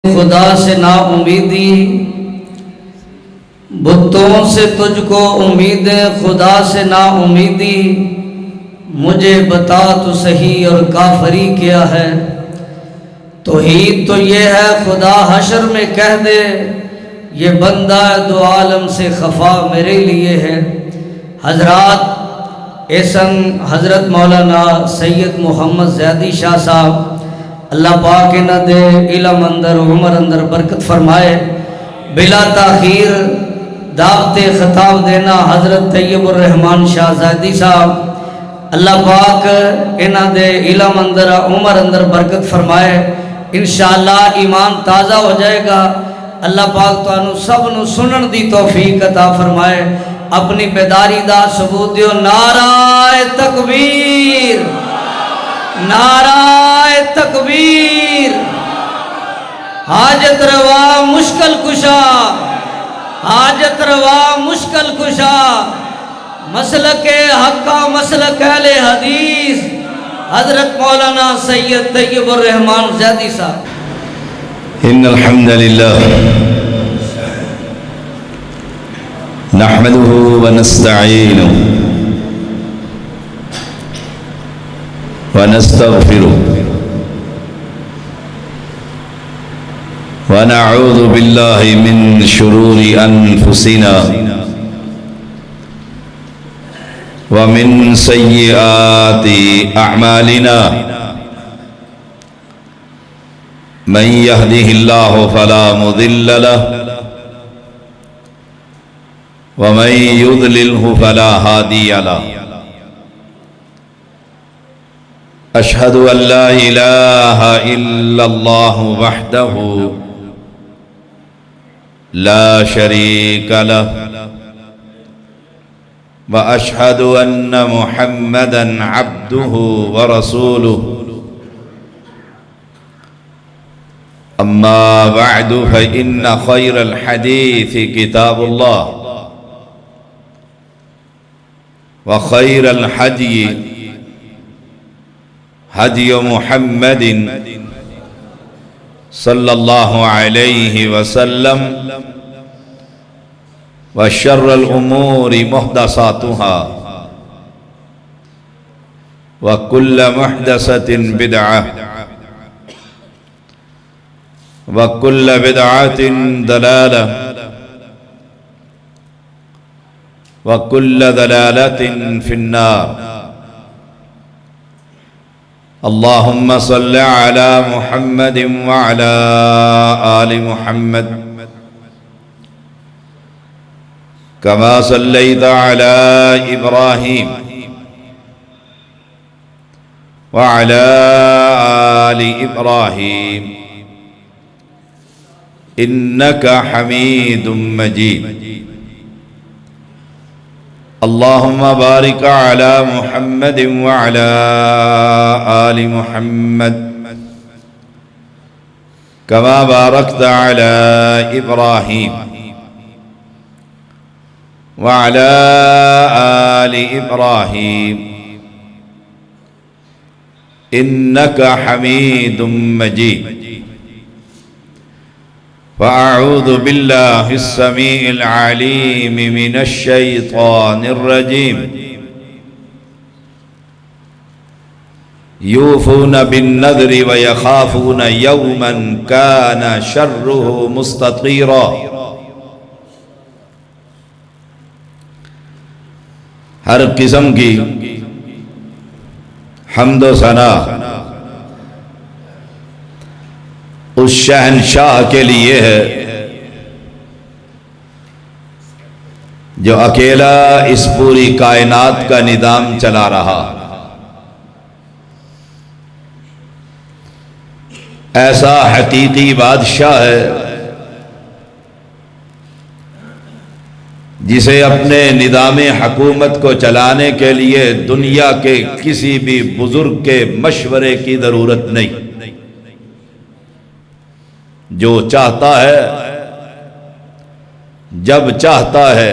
खुदा से ना उम्मीदी, बुतों से तुझको उम्मीद है, खुदा से ना उम्मीदी। मुझे बता तो सही और काफरी क्या है। तौहीद तो ये है खुदा हशर में कह दे, ये बंदा दो आलम से खफा मेरे लिए है। हजरात एसन हज़रत मौलाना सैयद मोहम्मद ज़ैदी शाह साहब अल्लाह पाक न दे इल्म अंदर उमर अंदर बरकत फरमाए। बिला ताखीर दावत खिताब देना हज़रत तैयबुर रहमान शाह ज़ैदी साहब अल्लाह पाक इन्हां दे इल्म अंदर उमर अंदर बरकत फरमाए। इंशाअल्लाह ईमान ताज़ा हो जाएगा। अल्लाह पाक तुहानू सब नू सुनन दी तौफीक अता फरमाए। अपनी बेदारी दा सबूत दियो। नाराए तकबीर, नाराए तकबीर। हाजत रवा मुश्किल कुशा, हाजत रवा मुश्किल कुशा। मसलक हक्का मसलक अहले हदीस हजरत मौलाना सैयद तैयबुर रहमान ज़ैदी साहब। इन्नल हम्दुलिल्लाह नहमदुहु व नस्तईनुहु व नस्तगफिरुहु व नऊज़ु बिल्लाहि मिन शुरूरि अनफुसिना व मिन सय्यिआति अअमालिना। मन यहदिहिल्लाहु फला मुदिल्ल लहु व मन युद्लिल्हु फला हादिय लहु। अशहदु अल्ला इलाहा इल्लल्लाहु वहदहु ला शरीक लहु व अशहदु अन्न मुहम्मदन अब्दुहु व रसूलुहु। अम्मा बअदु फ़इन्न ख़ैरल हदीसी किताबुल्लाह व ख़ैरल हदयि हदयु मुहम्मदिन सल्लल्लाहु अलैहि वसल्लम व शर्रल उमूरि मुहदसातुहा व कुल्ल मुहदसतिन बिदअह व कुल्ल बिदअतिन दलालह व कुल्ल दलालतिन फिन्नार। अल्लाहुम्मा सल्लि अला मुहम्मदिन व अला आलि मुहम्मद कमा सल्लैत अला इब्राहीम व अला आलि इब्राहीम इन्नका हमीदुम मजीद। अल्लाहुम्मा बारिक अला मुहम्मदिन व अला आलि मुहम्मद कमा बारकत अला इब्राहीम व अला आलि इब्राहीम इन्नका हमीदुम मजीद। फ़अऊज़ु बिल्लाहिस समीइल अलीम मिनश शैतानिर रजीम। यूफ़ूना बिन्नज़्रि व यख़ाफ़ूना यौमन काना शर्रुहु मुस्ततीरा। हर किस्म की हम्द व सना उस शहनशाह के लिए है जो अकेला इस पूरी कायनात का निज़ाम चला रहा। ऐसा हकीकी बादशाह है जिसे अपने निज़ाम हुकूमत को चलाने के लिए दुनिया के किसी भी बुजुर्ग के मशवरे की ज़रूरत नहीं। जो चाहता है जब चाहता है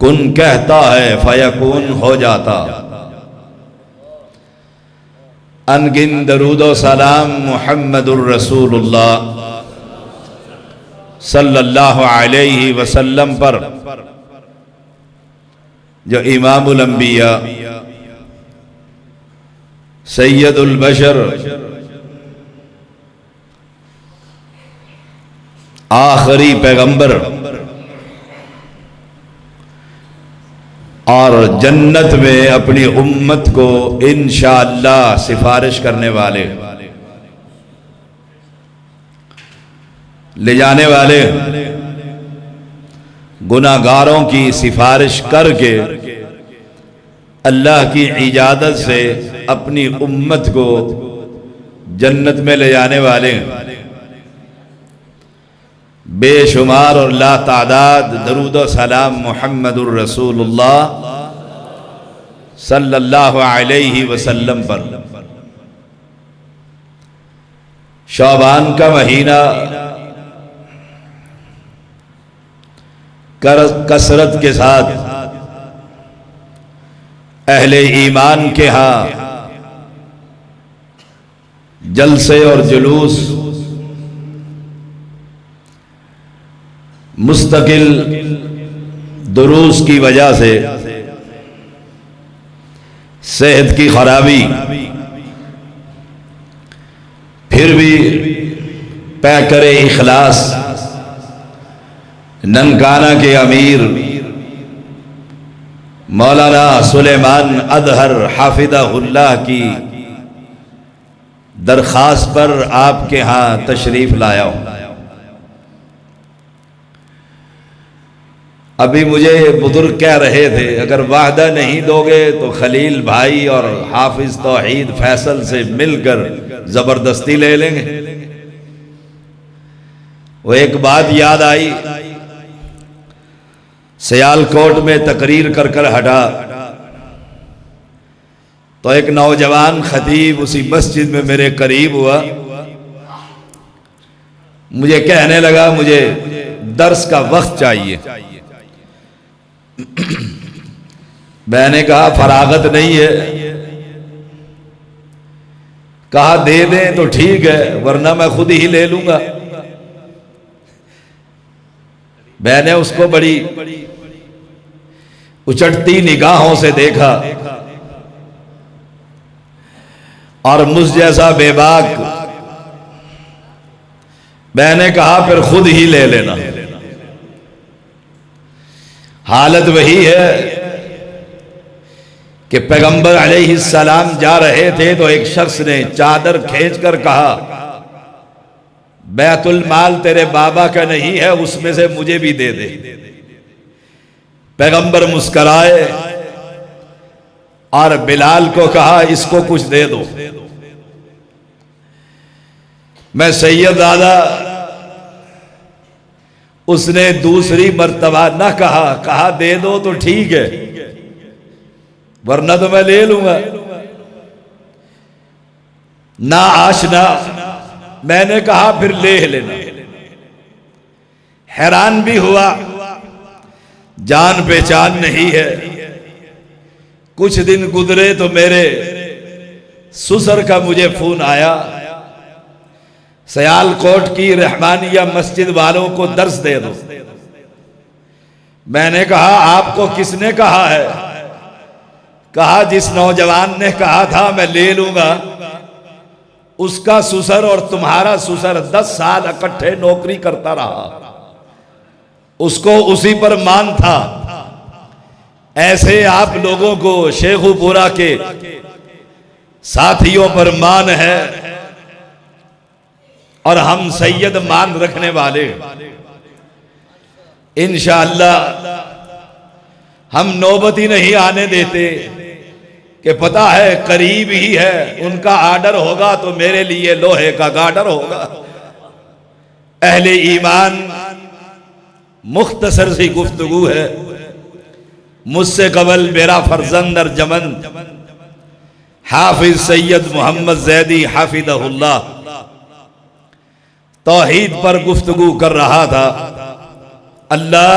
कुन कहता है फयकून हो जाता। अनगिन दरूद व सलाम मुहम्मदुर रसूलुल्लाह सल्लल्लाहु अलैहि वसल्लम पर जो इमामुल अंबिया सैयदुल बशर आखिरी पैगंबर और जन्नत में अपनी उम्मत को इंशाअल्लाह सिफारिश करने वाले ले जाने वाले गुनाहगारों की सिफारिश करके अल्लाह की इजाजत से अपनी उम्मत को जन्नत में ले जाने वाले बेशुमार और ला तादाद दरूद व सलाम मुहम्मदुर रसूलुल्लाह सल्लल्लाहु अलैहि वसल्लम पर। शाबान का महीना कसरत के साथ अहले ईमान के यहाँ जलसे और जुलूस मुस्तकिल दुरूस की वजह से सेहत की खराबी, फिर भी पैकर इखलास ननकाना के अमीर मौलाना सुलेमान अदहर हाफिज़हुल्लाह की दरख्वास्त पर आपके यहाँ तशरीफ लाया हूँ। अभी मुझे बुजुर्ग कह रहे थे अगर वादा नहीं दोगे तो खलील भाई और हाफिज तौहीद फैसल से मिलकर जबरदस्ती ले लेंगे। वो एक बात याद आई, सियालकोट में तकरीर कर कर हटा तो एक नौजवान खतीब उसी मस्जिद में मेरे करीब हुआ, मुझे कहने लगा मुझे दर्स का वक्त चाहिए। मैंने कहा फरागत नहीं है। कहा दे दें तो ठीक है वरना मैं खुद ही ले लूंगा। मैंने उसको बड़ी उचटती निगाहों से देखा और मुझ जैसा बेबाक मैंने कहा फिर खुद ही ले लेना। हालत वही है कि पैगंबर अलैहिस्सलाम जा रहे थे तो एक शख्स ने चादर खींचकर कहा बैतुल माल तेरे बाबा का नहीं है उसमें से मुझे भी दे दे। पैगंबर मुस्कराए और बिलाल को कहा इसको कुछ दे दो। मैं सैयद दादा, उसने दूसरी मर्तबा न कहा दे दो तो ठीक है वरना तो मैं ले लूंगा। ना आशना, मैंने कहा फिर ले लेना। हैरान भी हुआ, जान पहचान नहीं है। कुछ दिन गुजरे तो मेरे ससुर का मुझे फोन आया, सियालकोट की रहमानिया मस्जिद वालों को दर्स दे दो। मैंने कहा आपको किसने कहा है? कहा जिस नौजवान ने कहा था मैं ले लूंगा उसका ससुर और तुम्हारा ससुर 10 साल इकट्ठे नौकरी करता रहा, उसको उसी पर मान था। ऐसे आप लोगों को शेखुपुरा के साथियों पर मान है और हम सैयद मान रखने वाले। इंशाअल्लाह हम नौबत ही नहीं आने देते कि पता है करीब ही है, उनका आर्डर होगा तो मेरे लिए लोहे का गार्डर होगा। अहले ईमान मुख्तसर सी गुफ्तगू है। मुझसे कबल मेरा फर्जंद और जमन हाफिज सैयद मोहम्मद जैदी हाफिज़हुल्लाह तौहीद पर गुफ्तगू कर रहा था। अल्लाह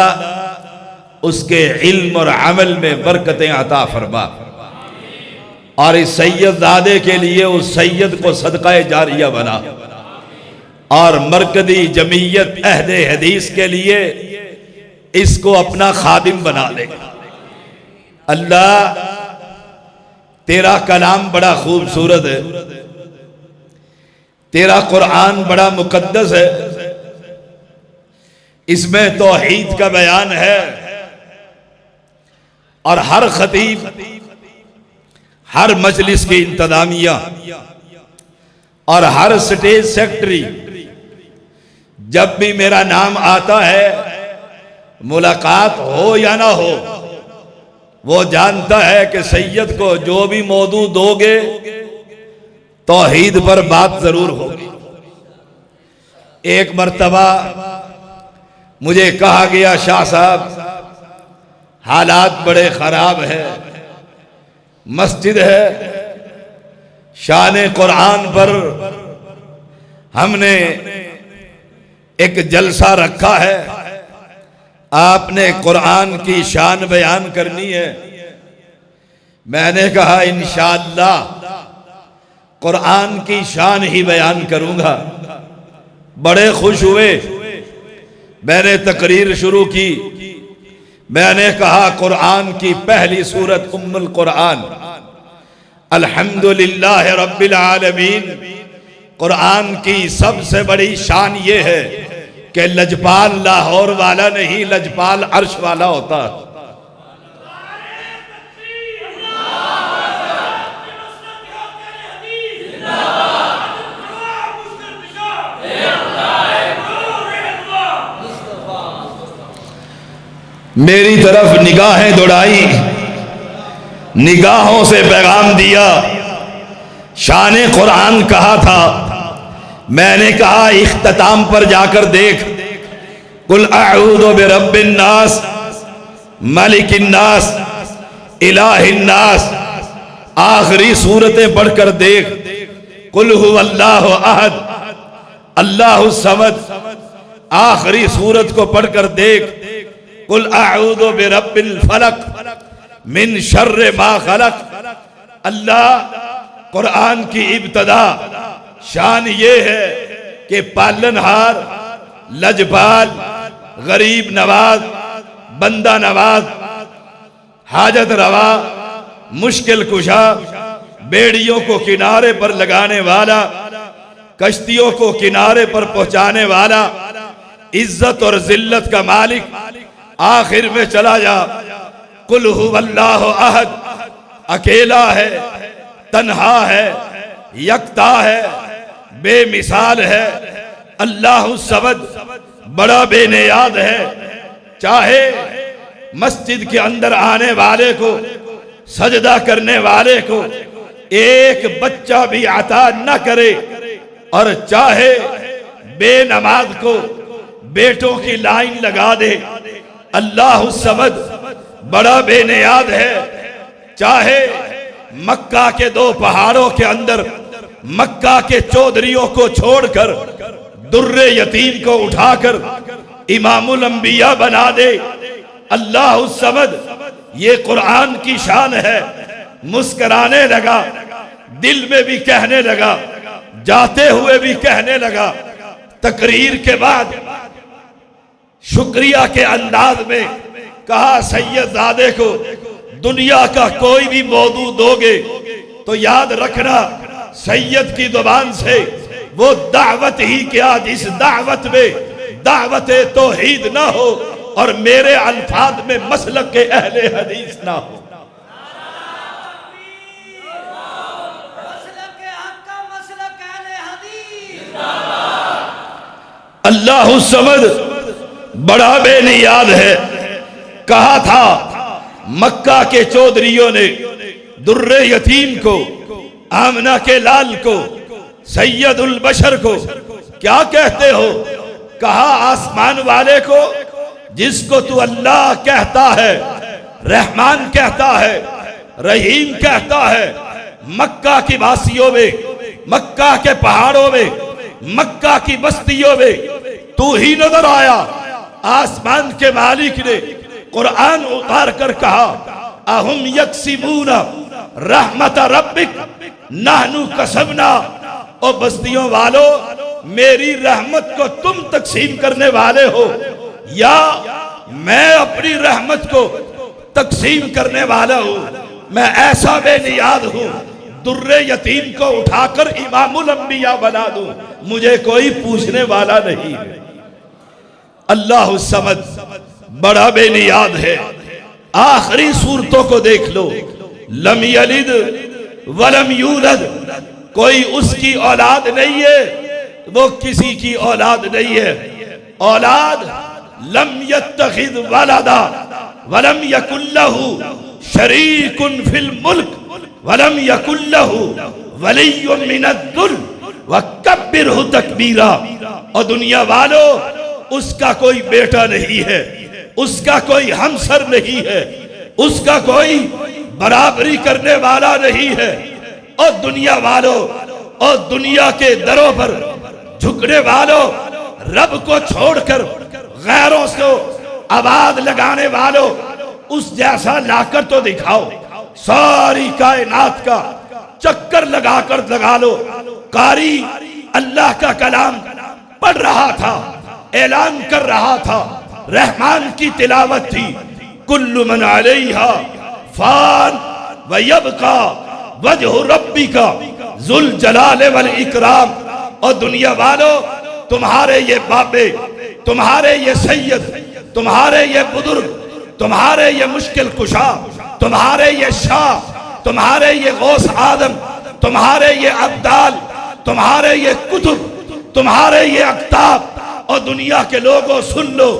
उसके इल्म और अमल में बरकतें अता फरमा और इस सैयद दादे के लिए उस सैयद को सदका जारिया बना। और मरकदी जमीयत अहले हदीस के लिए इसको अपना खादिम बना ले। अल्लाह तेरा कलाम बड़ा खूबसूरत है, तेरा कुरान बड़ा मुकद्दस है, इसमें तौहीद का बयान है और हर खतीब, हर मजलिस की इंतजामिया और हर स्टेज सेक्रेटरी जब भी मेरा नाम आता है, मुलाकात हो या ना हो, वो जानता है कि सैयद को जो भी मौजू दोगे तौहीद पर बात जरूर होगी। एक मर्तबा मुझे कहा गया, शाह साहब हालात बड़े खराब है, मस्जिद है, शान कुरान पर हमने एक जलसा रखा है, आपने कुरान की शान बयान करनी है। मैंने कहा इंशाअल्लाह कुरान की शान ही बयान करूंगा। बड़े खुश हुए। मैंने तकरीर शुरू की। मैंने कहा कुरान की पहली सूरत उम्मुल कुरान अल्हम्दुलिल्लाह रब्बिल आलमीन। कुरान की सबसे बड़ी शान ये है कि लजपाल लाहौर वाला नहीं, लजपाल अर्श वाला होता। मेरी तरफ निगाहें दौड़ाई, निगाहों से पैगाम दिया, शान कुरान कहा था। मैंने कहा इख्तिताम पर जाकर देख, कुल अऊज़ु बिरब्बिन नास मलिकिन नास इलाहिन नास, आखिरी सूरतें पढ़कर देख। कुल हुवल्लाहु अहद अल्लाहुस समद, आखिरी सूरत को पढ़कर देख। कुल अऊज़ु बिरब्बिल फलक मिन शर्रि मा खलक। अल्लाह कुरान की इब्तदा शान ये है कि पालनहार, लजपाल, गरीब नवाज, बंदा नवाज, हाजत रवा, मुश्किल कुशा, बेड़ियों को किनारे पर लगाने वाला, कश्तियों को किनारे पर पहुंचाने वाला, इज्जत और जिल्लत का मालिक। आखिर में चला जा, कुल हुवल्लाहु अहद, अकेला है, तन्हा है, यकता है, बेमिसाल है। अल्लाहु समद, बड़ा बेनियाद है। चाहे मस्जिद के अंदर आने वाले को, सजदा करने वाले को एक बच्चा भी अता न करे, और चाहे बेनमाज को बेटों की लाइन लगा दे। अल्लाहु समद, बड़ा बेनियाद है। चाहे मक्का के दो पहाड़ों के अंदर मक्का के चौधरियों को छोड़कर दुर्रे यतीम को उठाकर इमामुल अंबिया बना दे। अल्लाहु समद, ये कुरान की शान है। मुस्कुराने लगा, दिल में भी कहने लगा, जाते हुए भी कहने लगा। तकरीर के बाद शुक्रिया के अंदाज में कहा, सैयदजादे को दुनिया का कोई भी मौजू दोगे तो याद रखना, सैयद की जुबान से वो दावत ही क्या जिस दावत में दावत तौहीद ना हो और मेरे अल्फाज में मसलक के अहले हदीस ना हो। अल्लाहु समद, बड़ा बेनियाद है। कहा था मक्का के चौधरियों ने दुर्रे यतीम को, आमना के लाल को, सैयदुल बशर को क्या कहते हो? कहा आसमान वाले को जिसको तू अल्लाह कहता है, रहमान कहता है, रहीम कहता है। मक्का की वासियों में, मक्का के पहाड़ों में, मक्का की बस्तियों में तू ही नजर आया। आसमान के मालिक ने कुरान उतार कर कहा, अहुम यक्सिबूना रहमत रब्बिक नहनु कसबना। ओ बस्तियों वालों, मेरी रहमत को तुम तकसीम करने वाले हो या मैं अपनी रहमत को तकसीम करने वाला हूं। मैं ऐसा बेनियाद हूं, दुर्रे यतीम को उठाकर इमामुल अंबिया बना दूं, मुझे कोई पूछने वाला नहीं है। अल्लाह समद बड़ा बेनियाद है। आखिरी सूरतों को देख लो, लम यलिद वलम यूलद, कोई उसकी औलाद नहीं है, वो किसी की औलाद नहीं है। औलाद लम यत्तखिद वलदा वलम यकुल्लहु शरीकुन फिल मुल्क वलम यकुल्लहु वलिय्युम मिनद्दुल वकब्बिरहु तकबीरा। और दुनिया वालों, उसका कोई बेटा नहीं है, उसका कोई हमसर नहीं है, उसका कोई बराबरी करने वाला नहीं है। और दुनिया वालों और दुनिया के दरों पर झुकने वालों, रब को छोड़कर गैरों को आवाज लगाने वालों, उस जैसा लाकर तो दिखाओ। सारी कायनात का चक्कर लगाकर लगा लो। कारी अल्लाह का कलाम पढ़ रहा था, ऐलान कर रहा था, रहमान की तिलावत थी। कुल्लु मन अलैहा फान व यबका वजहु रब्बिका जुल जलाल वल इकराम। और दुनिया वालों, तुम्हारे ये बाबे, तुम्हारे ये सैयद, तुम्हारे ये बुजुर्ग, तुम्हारे ये मुश्किल कुशा, तुम्हारे ये शाह, तुम्हारे ये गौस आदम, तुम्हारे ये अब्दाल, तुम्हारे ये कुतुब, तुम्हारे ये अख्ताब। और दुनिया के लोगों सुन लो,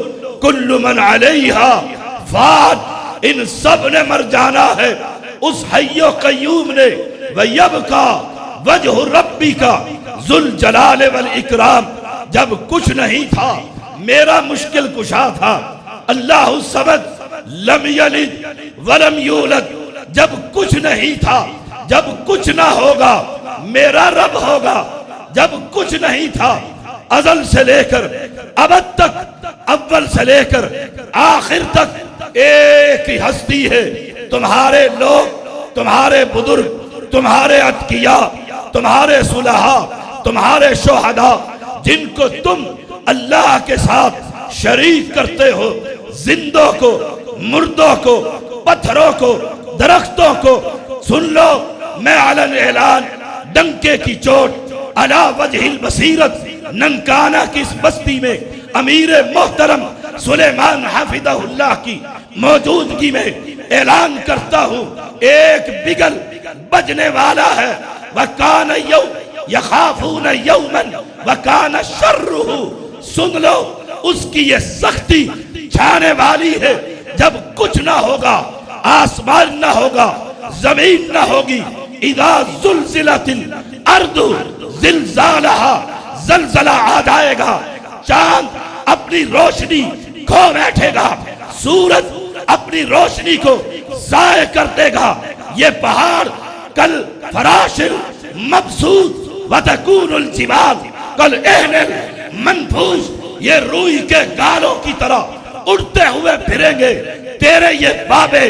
कुल्लु मन अलैहा फान, इन सब ने मर जाना है। उस हय्यो कय्यूम ने वयबका वजहु रब्बिका जुल जलाल वल इकराम, जब कुछ नहीं था मेरा मुश्किल कुशा था। अल्लाह समद लम यलिद वलम यूलद, जब कुछ नहीं था, जब कुछ ना होगा मेरा रब होगा। जब कुछ नहीं था, अज़ल से लेकर अबद तक, अव्वल से लेकर आखिर तक एक ही हस्ती है। तुम्हारे लोग, तुम्हारे बुजुर्ग, तुम्हारे अतकिया, तुम्हारे सुलहा, तुम्हारे शोहदा, जिनको तुम अल्लाह के साथ शरीक करते हो, जिंदों को, मुर्दों को, पत्थरों को, दरख्तों को, सुन लो, मैं अलन ऐलान डंके की चोट अला वजहिल बसीरत ननकाना की इस बस्ती में अमीर मोहतरम सुलेमान हाफिज़हुल्लाह की मौजूदगी में ऐलान करता हूँ, एक बिगल बजने वाला है। वकान यखाफून यौमन वकान शर्रुहु, सुन लो, उसकी ये सख्ती छाने वाली है। जब कुछ ना होगा, आसमान ना होगा, जमीन ना होगी। इदा जुल्जिलतिल अर्दु जिलजालहा, जलजला आ जाएगा, चांद अपनी रोशनी खो बैठेगा, सूरज अपनी रोशनी को जाय कर देगा। ये पहाड़ कल फराशिल मबसूत व तकूनुल जिबाल कल एहनल मनफूस, ये रूई के गालों की तरह उड़ते हुए फिरेंगे। तेरे ये बाबे,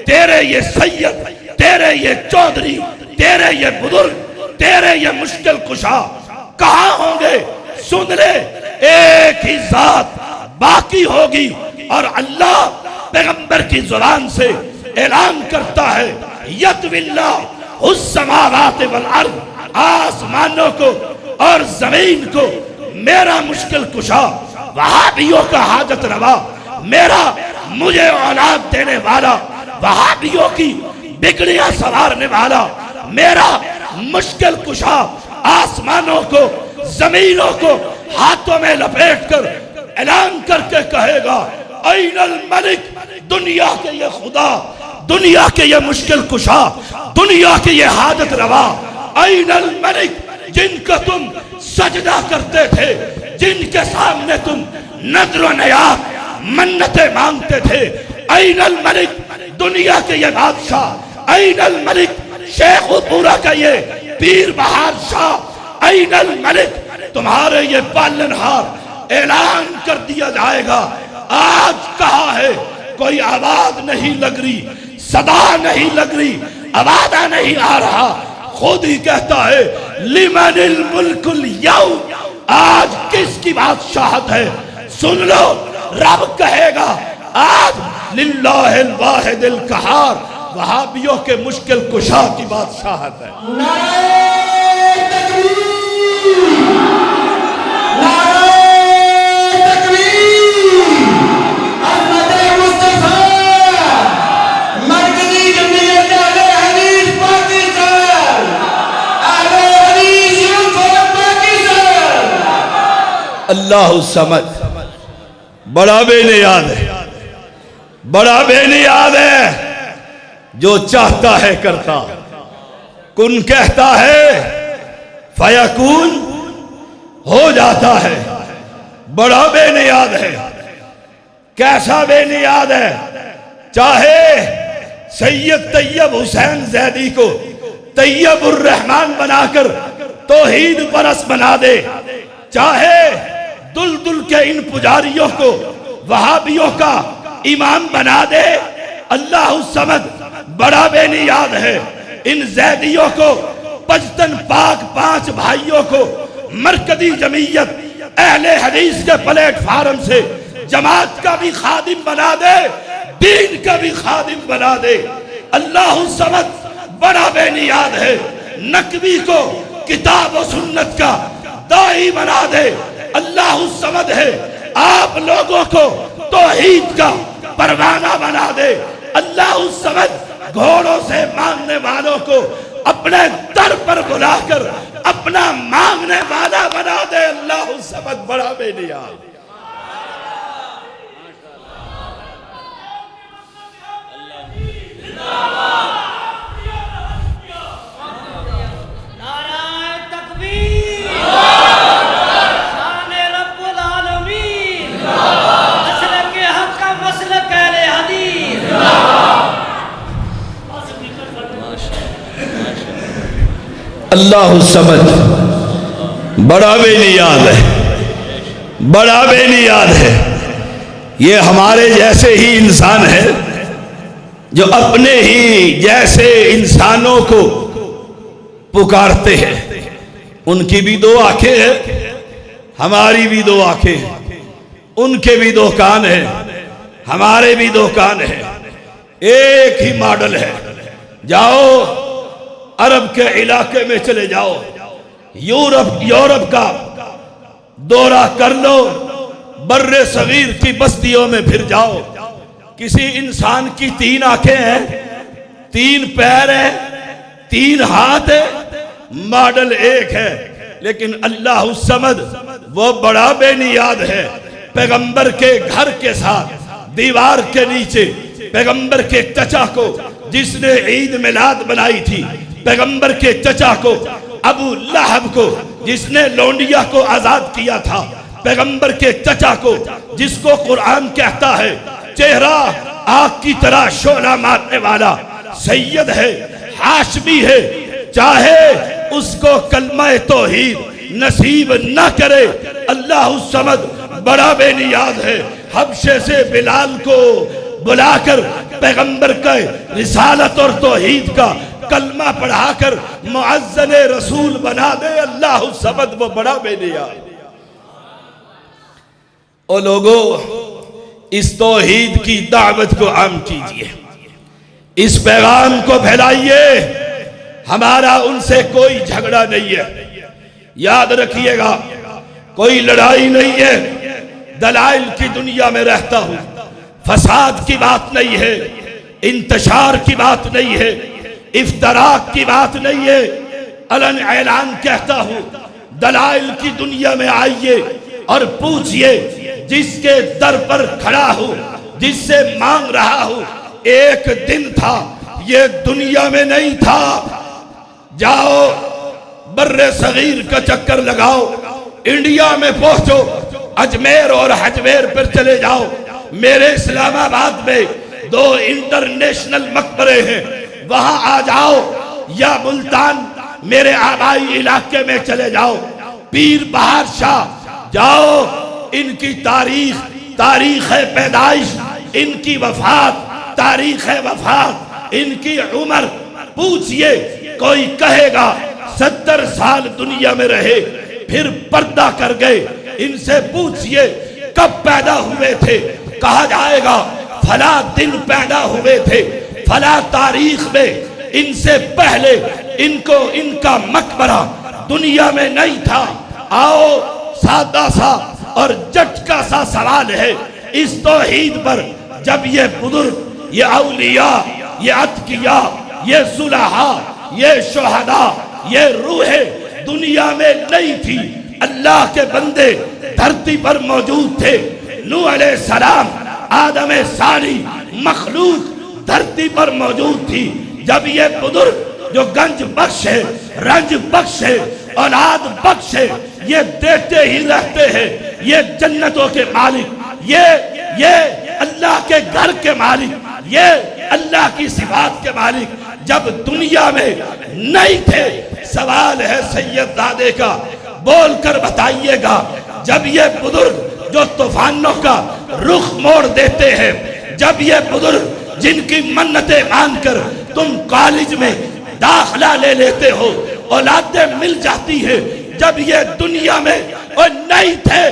तेरे ये सैयद, तेरे ये चौधरी, तेरे ये बुजुर्ग, तेरे ये मुश्किल कुशा कहां होंगे? सुन ले, एक ही जात बाकी होगी। और अल्लाह पैगंबर की जुबान से ऐलान करता है, यतविल्लाह उस समावात वल अर्द, आसमानों को और जमीन को मेरा मुश्किल कुशा, वहाबियों का हाजत रवा, मेरा मुझे औलाद देने वाला, वहाबियों की बिगड़ियां संवारने वाला, मेरा मुश्किल कुशा, आसमानों को, जमीनों को हाथों में लपेट कर ऐलान करके कहेगा, ऐनल मलिक, दुनिया के ये खुदा, दुनिया के ये मुश्किल कुशा, दुनिया के ये हाजत रवा, ऐनल मलिक, जिनका तुम सजदा करते थे, जिनके सामने तुम नजर नयाब मन्नतें मांगते थे। ऐनल मलिक, दुनिया के ये बादशाह, ऐनल मलिक, शेखुपुरा का ये पीर बहार शाह, ऐनल मलिक, तुम्हारे ये पालनहार। ऐलान कर दिया जाएगा, आज कहा है, कोई आवाज नहीं लग रही, सदा नहीं लग रही, आवाज़ नहीं आ रहा, खुद ही कहता है, लिमनिल मुल्कुल यौम आज किसकी बादशाहत है? सुन लो, रब कहेगा आज लिल्लाहिल वाहिदिल कहार, वहाबियों के मुश्किल कुशा की बादशाहत है। नारे तकबीर, नारे तकबीर, अहमद मुस्तफा, मरकजी जमीयत अहले हदीस पाकिस्तान, अहले हदीस यूनियन पाकिस्तान। अल्लाह समद, बड़ा बेनियाद है, बड़ा बेनियाद है, जो चाहता है करता, कुन कहता है फयकून हो जाता है। बड़ा बेनियाद है। कैसा बेनियाद है? चाहे सैयद तैयब हुसैन जैदी को तैयबुर रहमान बनाकर तौहीद परस बना दे, चाहे दुलदुल के इन पुजारियों को वहाबियों का इमाम बना दे, अल्लाह समद बड़ा बेनियाद है। इन जैदियों को, पजतन पाक पांच भाइयों को मरकजी जमीयत अहले हदीस के प्लेटफार्म से जमात का भी खादिम बना दे, दीन का भी खादिम बना दे। अल्लाह समद बड़ा बेनियाद है। नकवी को किताब और सुन्नत का दाई बना दे, अल्लाह समद है। आप लोगों को तौहीद का परवाना बना दे, अल्लाह समद। घोड़ों से मांगने वालों को अपने दर पर बुलाकर अपना मांगने वाला बना दे, अल्लाह समद बड़ा बेनियाद। नाराए तकबीर, शाने रब्बुल आलमीन, मसलक हक का मसलक अहले हदीस। अल्लाह समद बड़ा बेनियाद है, बड़ा बेनियाद है। ये हमारे जैसे ही इंसान है जो अपने ही जैसे इंसानों को पुकारते हैं। उनकी भी दो आंखें हैं, हमारी भी दो आंखें हैं। उनके भी दो कान हैं, हमारे भी दो कान हैं। एक ही मॉडल है। जाओ अरब के इलाके में चले जाओ, यूरोप का दौरा कर लो, बर्रे सगीर की बस्तियों में फिर जाओ। किसी इंसान की तीन आंखें हैं, तीन पैर हैं, तीन हाथ है, मॉडल एक है, लेकिन अल्लाह समद वो बड़ा बेनियाद है। पैगंबर के घर के साथ दीवार के नीचे पैगंबर के चचा को जिसने ईद मिलाद बनाई थी, पैगंबर के चचा को अबू लहब को जिसने लोंडिया को आजाद किया था, पैगंबर के चचा को जिसको कुरान कहता है चेहरा आग की तरह शोला मारने वाला सैयद है, हाशमी है। चाहे उसको कलमा तौहीद नसीब न करे, अल्लाह समद बड़ा बेनियाद है। हबशे से बिलाल को बुलाकर पैगंबर के रिसालत और तौहीद का कलमा पढ़ाकर मुअज्जन रसूल बना दे, अल्लाह समद वो बड़ा बेनियाद। ओ लोगों, इस तौहीद की दावत को आम कीजिए, इस पैगाम को फैलाइए। हमारा उनसे कोई झगड़ा नहीं है, याद रखिएगा, कोई लड़ाई नहीं है। दलाइल की दुनिया में रहता हूं, फसाद की बात नहीं है, इंतशार की बात नहीं है, इफ्तराक की बात नहीं है। अलन ऐलान कहता हूं, दलाइल की दुनिया में आइए और पूछिए, जिसके दर पर खड़ा हूं, जिससे मांग रहा हूं, एक दिन था, ये दुनिया में नहीं था। जाओ बर्रे सगीर का चक्कर लगाओ, इंडिया में पहुंचो, अजमेर और हजमेर पर चले जाओ। मेरे इस्लामाबाद में 2 इंटरनेशनल मकबरे हैं, वहां आ जाओ, या मुल्तान मेरे आबाई इलाके में चले जाओ, पीर बहार शाह जाओ। इनकी तारीख है पैदाइश, इनकी वफात, तारीख है वफात, इनकी उम्र पूछिए। कोई कहेगा 70 साल दुनिया में रहे, फिर पर्दा कर गए। इनसे पूछिए कब पैदा हुए थे, कहा जाएगा फला दिन पैदा हुए थे, फला तारीख में। इनसे पहले इनको इनका मकबरा दुनिया में नहीं था। आओ सादा सा और झटका सा सवाल है इस तौहीद पर। जब ये बुजुर्ग, ये औलिया, ये अतकिया, ये सुलहा, ये शोहदा, ये रूहे दुनिया में नहीं थी, अल्लाह के बंदे धरती पर मौजूद थे। नूह अलैहिस्सलाम, आदम साली मखलूक धरती पर मौजूद थी। जब ये बुजुर्ग जो गंज बख्श है, रंज बख्श है, औलाद बख्श है, ये देते ही रहते हैं। ये जन्नतों के मालिक, ये अल्लाह के घर के मालिक, ये अल्लाह की सिफात के मालिक जब दुनिया में नहीं थे। सवाल है सैयद दादे का, बोलकर बताइएगा, जब ये बुजुर्ग जो तूफानों का रुख मोड़ देते हैं, जब ये बुजुर्ग जिनकी मन्नतें मानकर तुम कॉलेज में दाखिला ले लेते हो, औलादें मिल जाती है, जब ये दुनिया में और नहीं थे।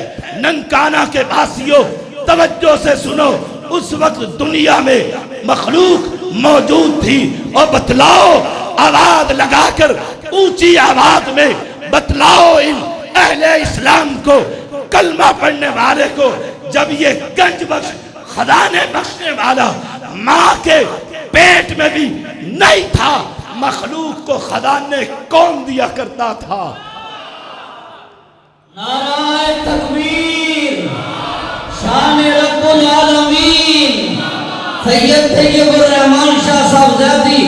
ननकाना के वासियों तवज्जो से सुनो, उस वक्त दुनिया में मखलूक मौजूद थी। और बतलाओ, आवाज लगाकर ऊंची आवाज में बतलाओ इन अहले इस्लाम को, कलमा पढ़ने वाले को, जब ये गंज बख्श खजाने बख्शने वाला माँ के पेट में भी नहीं था, मखलूक को खजाने कौन दिया करता था? नाराए तकबीर, शान रब्बुल आलमीन सैयद तैयबुर रहमान शाह साहब ज़ादी।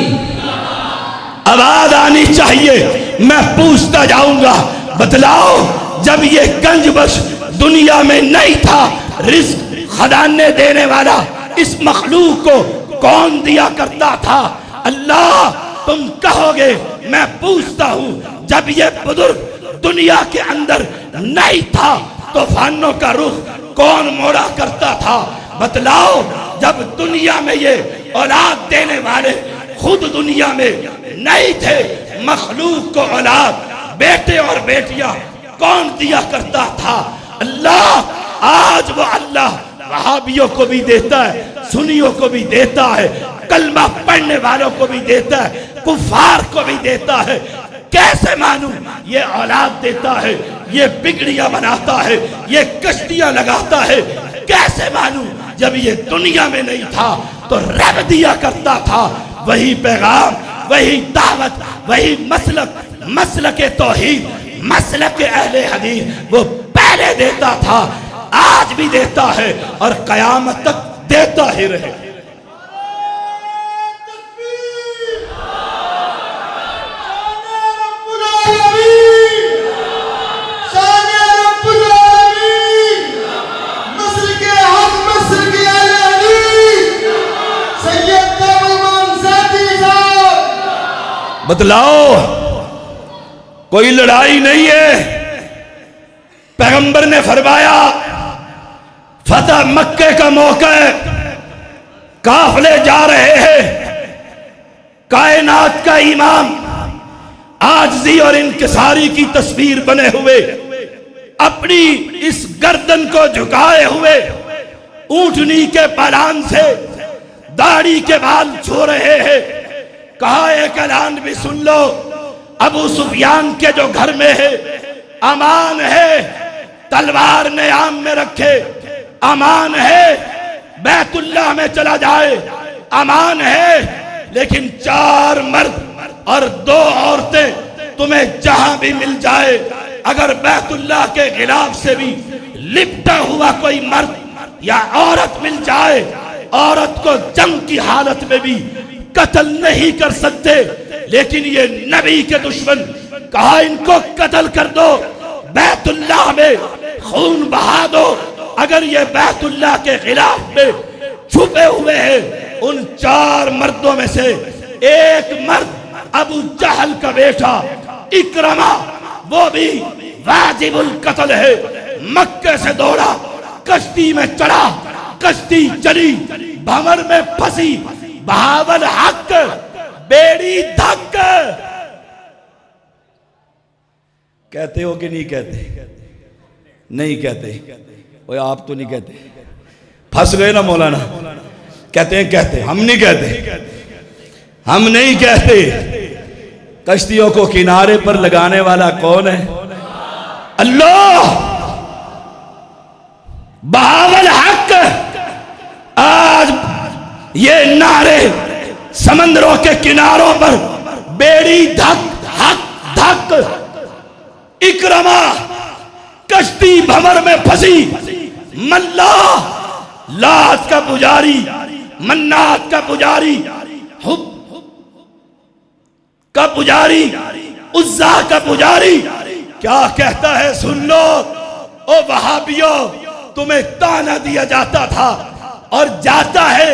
आवाज आनी चाहिए। मैं पूछता जाऊंगा, बतलाओ, जब ये गंज बख्श दुनिया में नहीं था, रिस्क खजाने देने वाला इस मखलूक को कौन दिया करता था? अल्लाह, तुम कहोगे। मैं पूछता हूँ, जब ये बुजुर्ग दुनिया के अंदर नहीं था, तूफानों का रुख कौन मोड़ा करता था? बतलाओ, जब दुनिया में ये औलाद देने वाले खुद दुनिया में नहीं थे, मखलूक को औलाद, बेटे और बेटियां कौन दिया करता था? अल्लाह। आज वो अल्लाह वहाबियों को भी देता है, सुन्नियों को भी देता है, कलमा पढ़ने वालों को भी देता है, कुफार को भी देता है। कैसे मानूं? ये औलाद देता है, ये बिगड़ियां बनाता है, ये कश्तियां लगाता है। कैसे मानूं? जब ये दुनिया में नहीं था तो रब दिया करता था। वही पैगाम, वही दावत, वही मसलक तौहीद, मसलक अहले हदीस वो पहले देता था, आज भी देता है और कयामत तक देता ही रहे। बतलाओ, कोई लड़ाई नहीं है। पैगंबर ने फरमाया, फतह मक्के का मौका है, काफले जा रहे हैं, कायनात का इमाम आजिज़ी और इंकिसारी की तस्वीर बने हुए, अपनी इस गर्दन को झुकाए हुए, ऊंटनी के पालान से दाढ़ी के बाल छो रहे हैं। कहा एक ऐलान भी सुन लो, अबू सुफियान के जो घर में है अमान है, तलवार ने आम में रखे अमान है, बैतुल्लाह में चला जाए अमान है, लेकिन 4 मर्द और 2 औरतें तुम्हें जहां भी मिल जाए, अगर बैतुल्लाह के गिलाफ से भी लिपटा हुआ कोई मर्द या औरत मिल जाए, औरत को जंग की हालत में भी कत्ल नहीं कर सकते। लेकिन ये नबी के दुश्मन, कहा इनको कत्ल कर दो, बैतुल्लाह में खून बहा दो। अगर ये बैतुल्लाह के खिलाफ में छुपे हुए हैं, उन 4 मर्दों में से एक मर्द अबू जहल का बेटा इकरमा, वो भी वाजिबुल कत्ल है। मक्के से दौड़ा, कश्ती में चढ़ा, कश्ती चली, भंवर में फंसी, बहावल हक, बेड़ी धक। कहते हो कि नहीं कहते? नहीं कहते। ओए आप तो नहीं कहते, फंस गए ना मौलाना। कहते हैं कहते, हम नहीं कहते, हम नहीं कहते। कश्तियों को किनारे पर लगाने वाला कौन है? अल्लाह। बहावल हक। आज ये नारे समंदरों के किनारों पर बेड़ी धक धक धक। इकरमा कश्ती भंवर में फंसी, मल्ला लात का पुजारी, मन्नात का पुजारी, हुब का पुजारी, उज्जा का पुजारी क्या कहता है सुन लो। ओ वहाबियों, तुम्हें ताना दिया जाता था और जाता है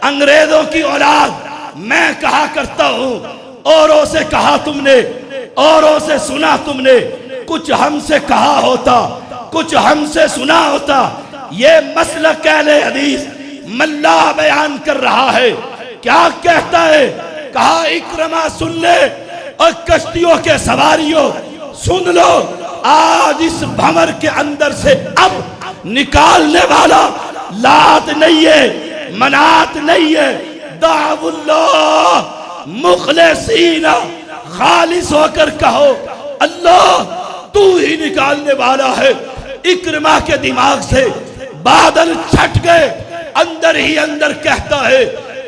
अंग्रेजों की औलाद। मैं कहा करता हूं, औरों से कहा तुमने, औरों से सुना तुमने, कुछ हमसे कहा होता, कुछ हमसे सुना होता। ये मसलक अहले हदीस मल्ला बयान कर रहा है। क्या कहता है? कहा इकरमा सुन ले और कश्तियों के सवारियों सुन लो। आज इस भंवर के अंदर से अब निकालने वाला लात नहीं है, मनात नहीं है, दावुल्लाह मुखलिसीना, खालिस होकर कहो अल्लाह तू ही निकालने वाला है। इकरमा के दिमाग से बादल छट गए, अंदर ही अंदर कहता है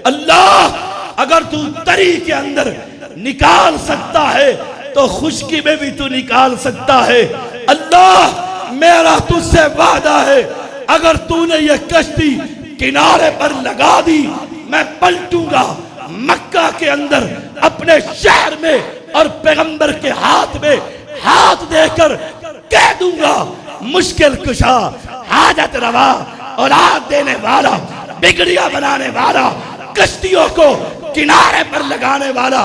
अल्लाह अगर तू तरी के अंदर निकाल सकता है तो खुश्की में भी तू निकाल सकता है। अल्लाह मेरा तुझसे वादा है, अगर तूने ये कश्ती किनारे पर लगा दी, मैं पलटूंगा मक्का के अंदर अपने शहर में और पैगंबर के हाथ में हाथ देकर कह दूंगा मुश्किल कुशा, हाजत रवा, औलाद देने वाला, बिगड़िया बनाने वाला, कश्तियों को किनारे पर लगाने वाला,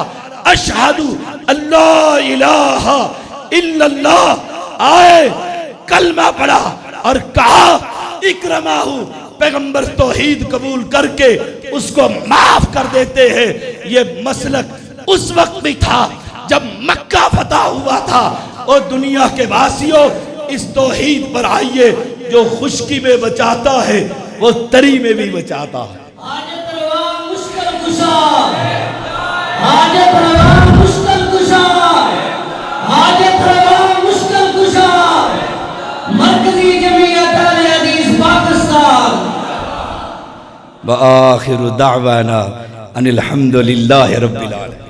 अशहदु अल्लाह इलाहा इल्लल्लाह। आए कलमा पढ़ा और कहा इकरमाहु, पैगंबर तौहीद कबूल करके उसको माफ कर देते हैं। ये मसलक उस वक्त भी था जब मक्का फतह हुआ था। और दुनिया के वासियों इस तौहीद पर आइए, जो खुश्की में बचाता है वो तरी में भी बचाता है। हाजत रवा मुश्किल कुशा, हाजत रवा मुश्किल कुशा, हाजत रवा मुश्किल कुशा, मरकजी जमीयत अहले हदीस पाकिस्तान। व आखिरु दावाना अनिल हम्दुलिल्लाहि रब्बिल आलमीन।